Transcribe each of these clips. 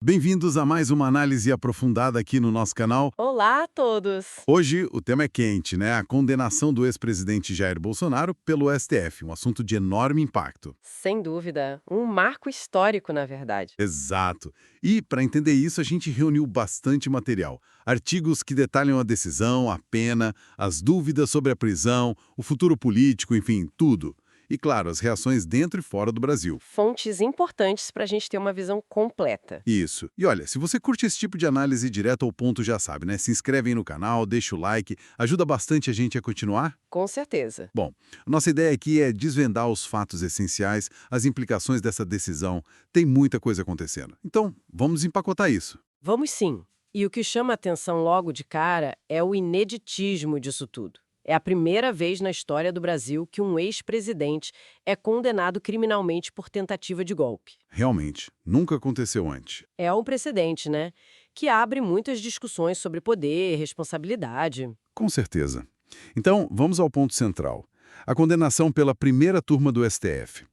Bem-vindos a mais uma análise aprofundada aqui no nosso canal. Olá a todos! Hoje o tema é quente, né? A condenação do ex-presidente Jair Bolsonaro pelo STF, um assunto de enorme impacto. Sem dúvida, um marco histórico, na verdade. Exato. E, para entender isso, a gente reuniu bastante material. Artigos que detalham a decisão, a pena, as dúvidas sobre a prisão, o futuro político, enfim, tudo. E, claro, as reações dentro e fora do Brasil. Fontes importantes para a gente ter uma visão completa. Isso. E olha, se você curte esse tipo de análise direto ao ponto, já sabe, né? Se inscreve aí no canal, deixa o like, ajuda bastante a gente a continuar. Com certeza. Bom, nossa ideia aqui é desvendar os fatos essenciais, as implicações dessa decisão. Tem muita coisa acontecendo. Então, vamos empacotar isso. Vamos sim. E o que chama a atenção logo de cara é o ineditismo disso tudo. É a primeira vez na história do Brasil que um ex-presidente é condenado criminalmente por tentativa de golpe. Realmente, nunca aconteceu antes. É um precedente, né? Que abre muitas discussões sobre poder, responsabilidade. Com certeza. Então, vamos ao ponto central. A condenação pela primeira turma do STF.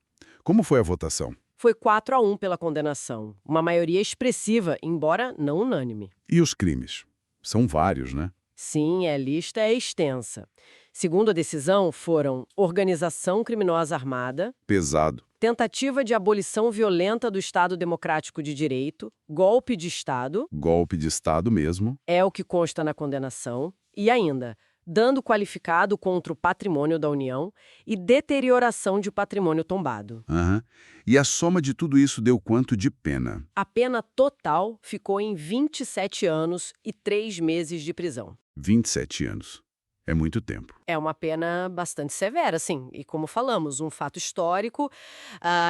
Como foi a votação? Foi 4-1 pela condenação, uma maioria expressiva, embora não unânime. E os crimes? São vários, né? Sim, a lista é extensa. Segundo a decisão, foram organização criminosa armada, Pesado. tentativa de abolição violenta do Estado Democrático de Direito, golpe de Estado, Golpe de Estado mesmo. é o que consta na condenação, e ainda, dano qualificado contra o patrimônio da União e deterioração de patrimônio tombado. Aham. E a soma de tudo isso deu quanto de pena? A pena total ficou em 27 anos e 3 meses de prisão. 27 anos. É muito tempo. É uma pena bastante severa, sim. E como falamos, um fato histórico.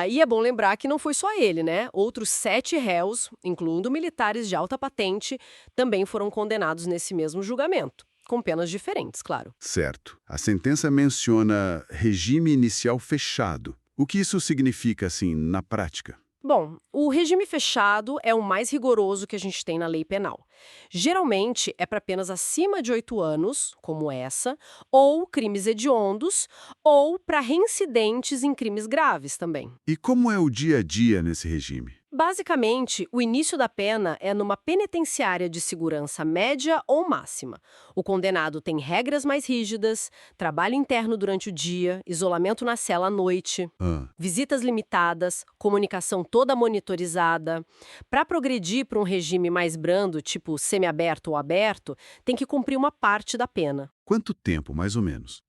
E é bom lembrar que não foi só ele, né? Outros 7 réus, incluindo militares de alta patente, também foram condenados nesse mesmo julgamento. Com penas diferentes, claro. Certo. A sentença menciona regime inicial fechado. O que isso significa, assim, na prática? Bom, o regime fechado é o mais rigoroso que a gente tem na lei penal. Geralmente é para penas acima de 8 anos, como essa, ou crimes hediondos, ou para reincidentes em crimes graves também. E como é o dia a dia nesse regime? Basicamente, o início da pena é numa penitenciária de segurança média ou máxima. O condenado tem regras mais rígidas, trabalho interno durante o dia, isolamento na cela à noite, Ah, visitas limitadas, comunicação toda monitorizada. Para progredir para um regime mais brando, tipo semiaberto ou aberto, tem que cumprir uma parte da pena. quanto tempo, mais ou menos?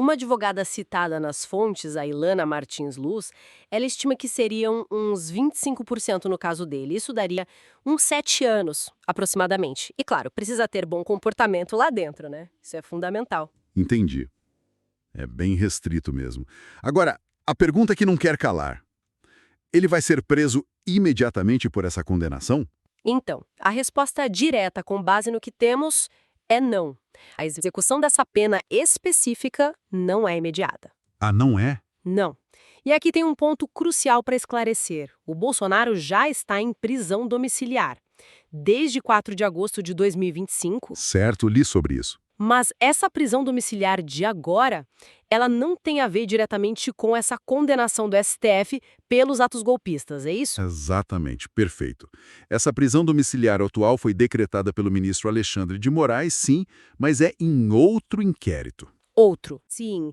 Uma advogada citada nas fontes, a Ilana Martins Luz, ela estima que seriam uns 25% no caso dele. Isso daria uns 7 anos, aproximadamente. E claro, precisa ter bom comportamento lá dentro, né? Isso é fundamental. Entendi. É bem restrito mesmo. Agora, a pergunta que não quer calar. Ele vai ser preso imediatamente por essa condenação? Então, a resposta direta com base no que temos é não. A execução dessa pena específica não é imediata. Ah, não é? Não. E aqui tem um ponto crucial para esclarecer. O Bolsonaro já está em prisão domiciliar, desde 4 de agosto de 2025, Certo, li sobre isso. mas essa prisão domiciliar de agora, ela não tem a ver diretamente com essa condenação do STF pelos atos golpistas, é isso? Exatamente, perfeito. Essa prisão domiciliar atual foi decretada pelo ministro Alexandre de Moraes, sim, mas é em outro inquérito. Outro, sim,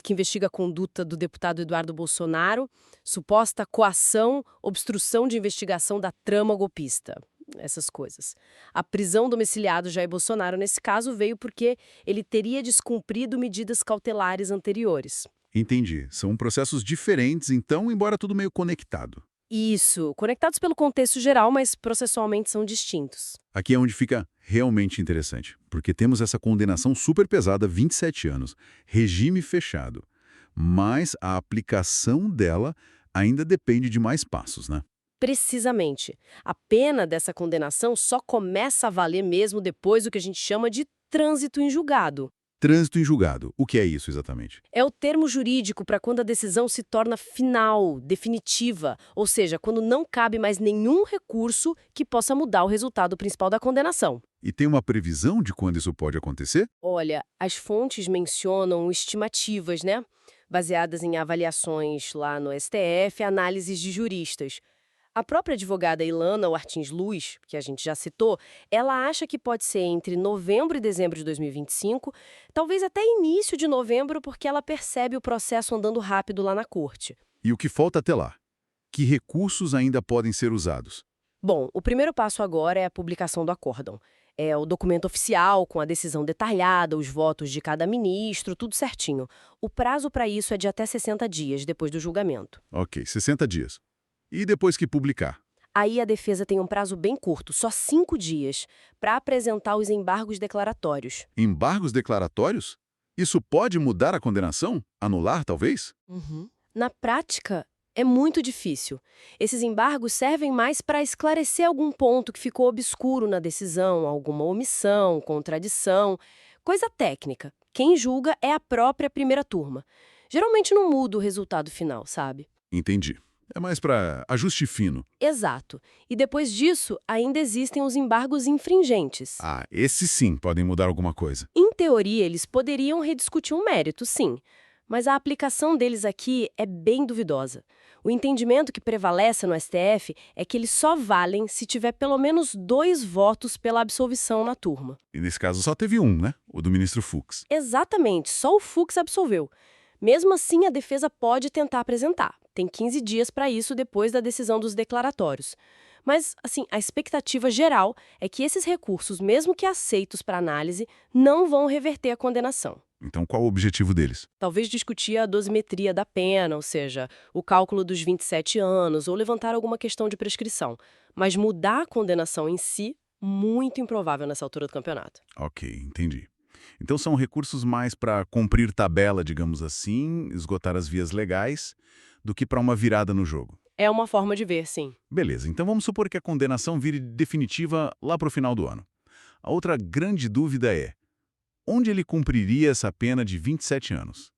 que investiga a conduta do deputado Eduardo Bolsonaro, suposta coação, obstrução de investigação da trama golpista, essas coisas. A prisão domiciliar do Jair Bolsonaro, nesse caso, veio porque ele teria descumprido medidas cautelares anteriores. Entendi. São processos diferentes, então, embora tudo meio conectado. Isso, conectados pelo contexto geral, mas processualmente são distintos. Aqui é onde fica realmente interessante, porque temos essa condenação super pesada, 27 anos, regime fechado. Mas a aplicação dela ainda depende de mais passos, né? Precisamente. A pena dessa condenação só começa a valer mesmo depois do que a gente chama de trânsito em julgado. Trânsito em julgado. O que é isso exatamente? É o termo jurídico para quando a decisão se torna final, definitiva, ou seja, quando não cabe mais nenhum recurso que possa mudar o resultado principal da condenação. E tem uma previsão de quando isso pode acontecer? Olha, as fontes mencionam estimativas, né? Baseadas em avaliações lá no STF, análises de juristas. A própria advogada Ilana Martins Luz, que a gente já citou, ela acha que pode ser entre novembro e dezembro de 2025, talvez até início de novembro, porque ela percebe o processo andando rápido lá na corte. E o que falta até lá? Que recursos ainda podem ser usados? Bom, o primeiro passo agora é a publicação do acórdão. É o documento oficial, com a decisão detalhada, os votos de cada ministro, tudo certinho. O prazo para isso é de até 60 dias depois do julgamento. Ok, 60 dias. E depois que publicar? Aí a defesa tem um prazo bem curto, só 5 dias, para apresentar os embargos declaratórios. Embargos declaratórios? Isso pode mudar a condenação? Anular, talvez? Na prática, é muito difícil. Esses embargos servem mais para esclarecer algum ponto que ficou obscuro na decisão, alguma omissão, contradição, coisa técnica. Quem julga é a própria primeira turma. Geralmente não muda o resultado final, sabe? Entendi. É mais para ajuste fino. Exato. E depois disso, ainda existem os embargos infringentes. Ah, esses sim podem mudar alguma coisa. Em teoria, eles poderiam rediscutir um mérito, sim. Mas a aplicação deles aqui é bem duvidosa. O entendimento que prevalece no STF é que eles só valem se tiver pelo menos 2 votos pela absolvição na turma. E nesse caso só teve um, né? O do ministro Fux. Exatamente, só o Fux absolveu. Mesmo assim, a defesa pode tentar apresentar. Tem 15 dias para isso depois da decisão dos declaratórios. Mas, assim, a expectativa geral é que esses recursos, mesmo que aceitos para análise, não vão reverter a condenação. Então qual o objetivo deles? Talvez discutir a dosimetria da pena, ou seja, o cálculo dos 27 anos, ou levantar alguma questão de prescrição. Mas mudar a condenação em si, muito improvável nessa altura do campeonato. Ok, entendi. Então são recursos mais para cumprir tabela, digamos assim, esgotar as vias legais, do que para uma virada no jogo. É uma forma de ver, sim. Beleza, então vamos supor que a condenação vire definitiva lá para o final do ano. A outra grande dúvida é: onde ele cumpriria essa pena de 27 anos?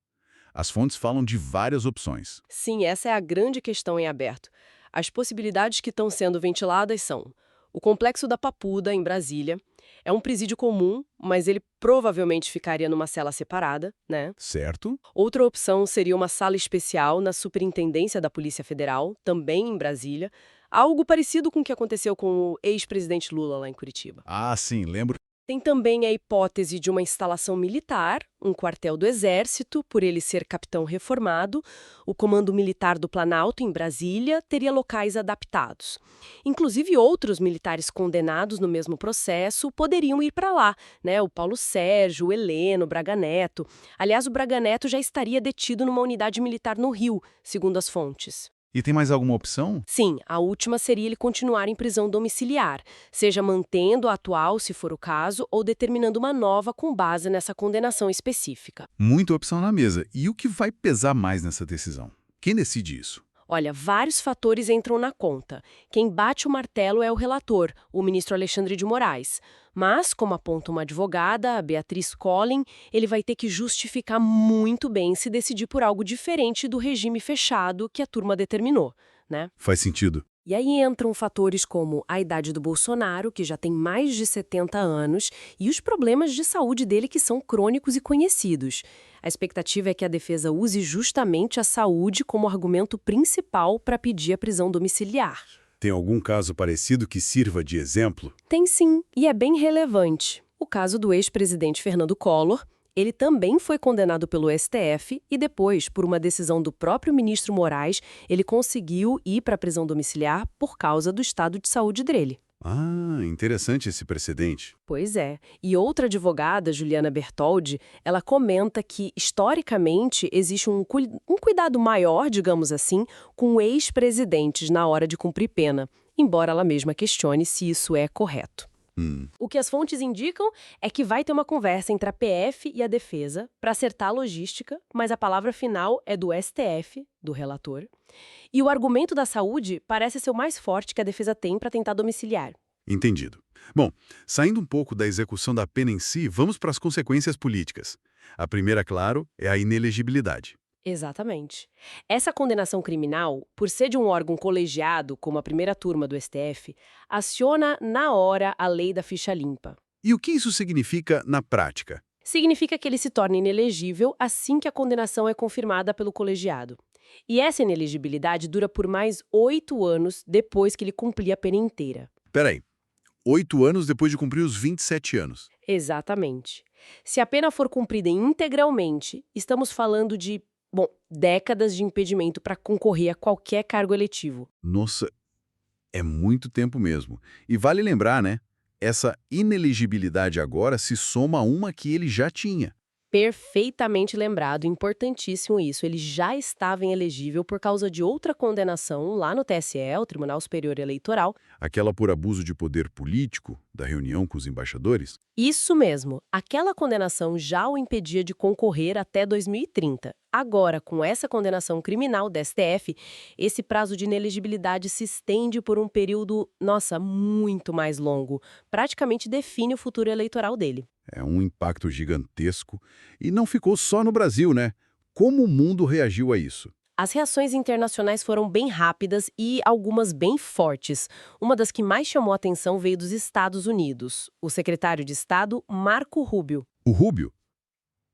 As fontes falam de várias opções. Sim, essa é a grande questão em aberto. As possibilidades que estão sendo ventiladas são o Complexo da Papuda, em Brasília. É um presídio comum, mas ele provavelmente ficaria numa cela separada, né? Certo? Outra opção seria uma sala especial na Superintendência da Polícia Federal, também em Brasília. Algo parecido com o que aconteceu com o ex-presidente Lula lá em Curitiba. Ah, sim, lembro. Tem também a hipótese de uma instalação militar, um quartel do Exército, por ele ser capitão reformado. O Comando Militar do Planalto, em Brasília, teria locais adaptados. Inclusive, outros militares condenados no mesmo processo poderiam ir para lá, né? O Paulo Sérgio, o Heleno, o Braga Neto. Aliás, o Braga Neto já estaria detido numa unidade militar no Rio, segundo as fontes. E tem mais alguma opção? Sim, a última seria ele continuar em prisão domiciliar, seja mantendo a atual, se for o caso, ou determinando uma nova com base nessa condenação específica. Muita opção na mesa. E o que vai pesar mais nessa decisão? Quem decide isso? Olha, vários fatores entram na conta. Quem bate o martelo é o relator, o ministro Alexandre de Moraes. Mas, como aponta uma advogada, a Beatriz Collin, ele vai ter que justificar muito bem se decidir por algo diferente do regime fechado que a turma determinou, né? Faz sentido. E aí entram fatores como a idade do Bolsonaro, que já tem mais de 70 anos, e os problemas de saúde dele que são crônicos e conhecidos. A expectativa é que a defesa use justamente a saúde como argumento principal para pedir a prisão domiciliar. Tem algum caso parecido que sirva de exemplo? Tem sim, e é bem relevante. O caso do ex-presidente Fernando Collor. Ele também foi condenado pelo STF e depois, por uma decisão do próprio ministro Moraes, ele conseguiu ir para a prisão domiciliar por causa do estado de saúde dele. Ah, interessante esse precedente. Pois é. E outra advogada, Juliana Bertoldi, ela comenta que, historicamente, existe um cuidado maior, digamos assim, com ex-presidentes na hora de cumprir pena, embora ela mesma questione se isso é correto. O que as fontes indicam é que vai ter uma conversa entre a PF e a defesa para acertar a logística, mas a palavra final é do STF, do relator. E o argumento da saúde parece ser o mais forte que a defesa tem para tentar domiciliar. Entendido. Bom, saindo um pouco da execução da pena em si, vamos para as consequências políticas. A primeira, claro, é a inelegibilidade. Exatamente. Essa condenação criminal, por ser de um órgão colegiado, como a primeira turma do STF, aciona na hora a lei da ficha limpa. E o que isso significa na prática? Significa que ele se torna inelegível assim que a condenação é confirmada pelo colegiado. E essa inelegibilidade dura por mais 8 anos depois que ele cumprir a pena inteira. Peraí, 8 anos depois de cumprir os 27 anos. Exatamente. Se a pena for cumprida integralmente, estamos falando de, bom, décadas de impedimento para concorrer a qualquer cargo eletivo. Nossa, é muito tempo mesmo. E vale lembrar, né? Essa inelegibilidade agora se soma a uma que ele já tinha. Perfeitamente lembrado, importantíssimo isso. Ele já estava inelegível por causa de outra condenação lá no TSE, o Tribunal Superior Eleitoral. Aquela por abuso de poder político, da reunião com os embaixadores? Isso mesmo, aquela condenação já o impedia de concorrer até 2030. Agora, com essa condenação criminal da STF, esse prazo de inelegibilidade se estende por um período, nossa, muito mais longo. Praticamente define o futuro eleitoral dele. É um impacto gigantesco. E não ficou só no Brasil, né? Como o mundo reagiu a isso? As reações internacionais foram bem rápidas e algumas bem fortes. Uma das que mais chamou a atenção veio dos Estados Unidos. O secretário de Estado, Marco Rubio. O Rubio?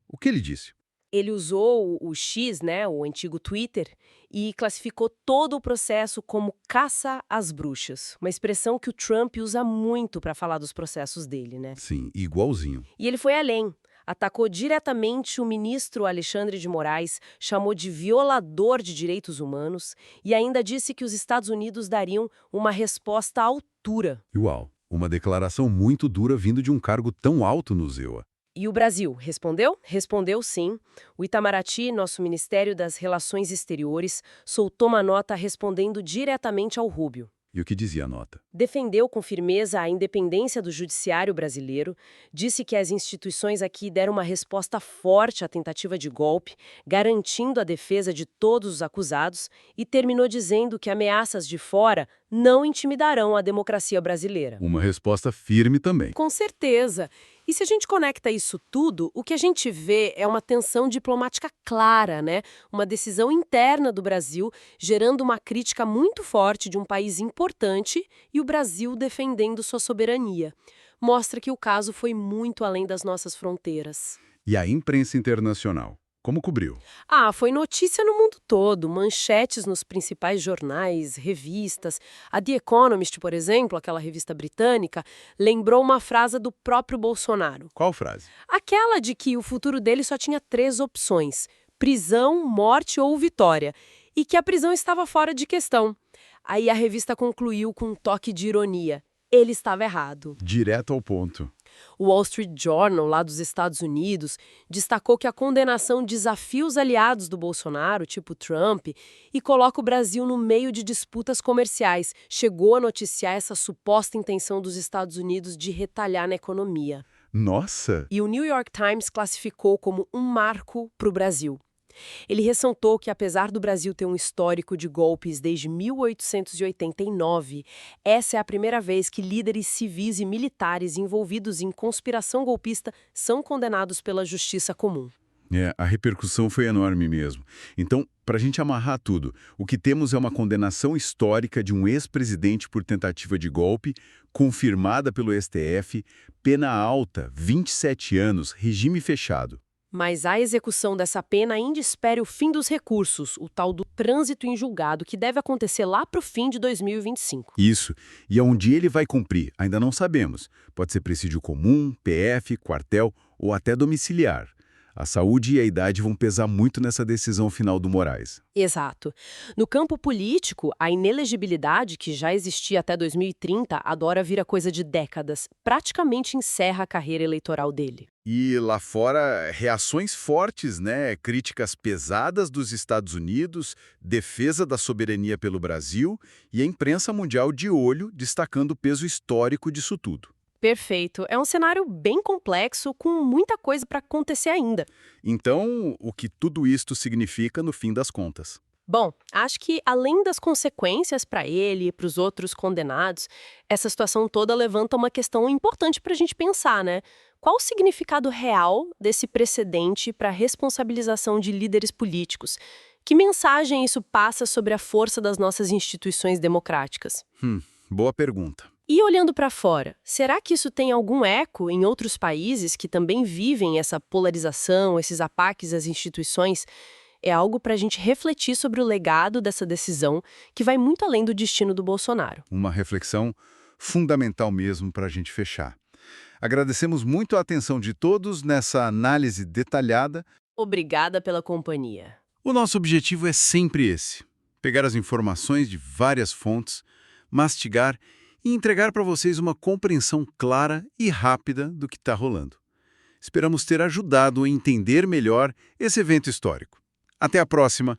O que ele disse? Ele usou o X, né, o antigo Twitter, e classificou todo o processo como caça às bruxas, uma expressão que o Trump usa muito para falar dos processos dele, né? Sim, igualzinho. E ele foi além. Atacou diretamente o ministro Alexandre de Moraes, chamou de violador de direitos humanos e ainda disse que os Estados Unidos dariam uma resposta à altura. Uau, uma declaração muito dura vindo de um cargo tão alto no ZEUA. E o Brasil, respondeu? Respondeu sim. O Itamaraty, nosso Ministério das Relações Exteriores, soltou uma nota respondendo diretamente ao Rubio. E o que dizia a nota? Defendeu com firmeza a independência do judiciário brasileiro, disse que as instituições aqui deram uma resposta forte à tentativa de golpe, garantindo a defesa de todos os acusados, e terminou dizendo que ameaças de fora não intimidarão a democracia brasileira. Uma resposta firme também. Com certeza. E se a gente conecta isso tudo, o que a gente vê é uma tensão diplomática clara, né? Uma decisão interna do Brasil, gerando uma crítica muito forte de um país importante e o Brasil defendendo sua soberania. Mostra que o caso foi muito além das nossas fronteiras. E a imprensa internacional? Como cobriu? Foi notícia no mundo todo, manchetes nos principais jornais, revistas. A The Economist, por exemplo, aquela revista britânica, lembrou uma frase do próprio Bolsonaro. Qual frase? Aquela de que o futuro dele só tinha 3 opções: prisão, morte ou vitória, e que a prisão estava fora de questão. Aí a revista concluiu com um toque de ironia. Ele estava errado. Direto ao ponto. O Wall Street Journal, lá dos Estados Unidos, destacou que a condenação desafia os aliados do Bolsonaro, tipo Trump, e coloca o Brasil no meio de disputas comerciais. Chegou a noticiar essa suposta intenção dos Estados Unidos de retalhar na economia. Nossa! E o New York Times classificou como um marco para o Brasil. Ele ressaltou que, apesar do Brasil ter um histórico de golpes desde 1889, essa é a primeira vez que líderes civis e militares envolvidos em conspiração golpista são condenados pela justiça comum. A repercussão foi enorme mesmo. Então, para a gente amarrar tudo, o que temos é uma condenação histórica de um ex-presidente por tentativa de golpe, confirmada pelo STF, pena alta, 27 anos, regime fechado. Mas a execução dessa pena ainda espera o fim dos recursos, o tal do trânsito em julgado, que deve acontecer lá para o fim de 2025. Isso. E aonde ele vai cumprir, ainda não sabemos. Pode ser presídio comum, PF, quartel ou até domiciliar. A saúde e a idade vão pesar muito nessa decisão final do Moraes. Exato. No campo político, a inelegibilidade, que já existia até 2030, agora vira coisa de décadas. Praticamente encerra a carreira eleitoral dele. E lá fora, reações fortes, né? Críticas pesadas dos Estados Unidos, defesa da soberania pelo Brasil e a imprensa mundial de olho, destacando o peso histórico disso tudo. Perfeito. É um cenário bem complexo, com muita coisa para acontecer ainda. Então, o que tudo isto significa no fim das contas? Bom, acho que além das consequências para ele e para os outros condenados, essa situação toda levanta uma questão importante para a gente pensar, né? Qual o significado real desse precedente para a responsabilização de líderes políticos? Que mensagem isso passa sobre a força das nossas instituições democráticas? Boa pergunta. E olhando para fora, será que isso tem algum eco em outros países que também vivem essa polarização, esses ataques às instituições? É algo para a gente refletir sobre o legado dessa decisão, que vai muito além do destino do Bolsonaro. Uma reflexão fundamental mesmo para a gente fechar. Agradecemos muito a atenção de todos nessa análise detalhada. Obrigada pela companhia. O nosso objetivo é sempre esse: pegar as informações de várias fontes, mastigar e entregar para vocês uma compreensão clara e rápida do que está rolando. Esperamos ter ajudado a entender melhor esse evento histórico. Até a próxima!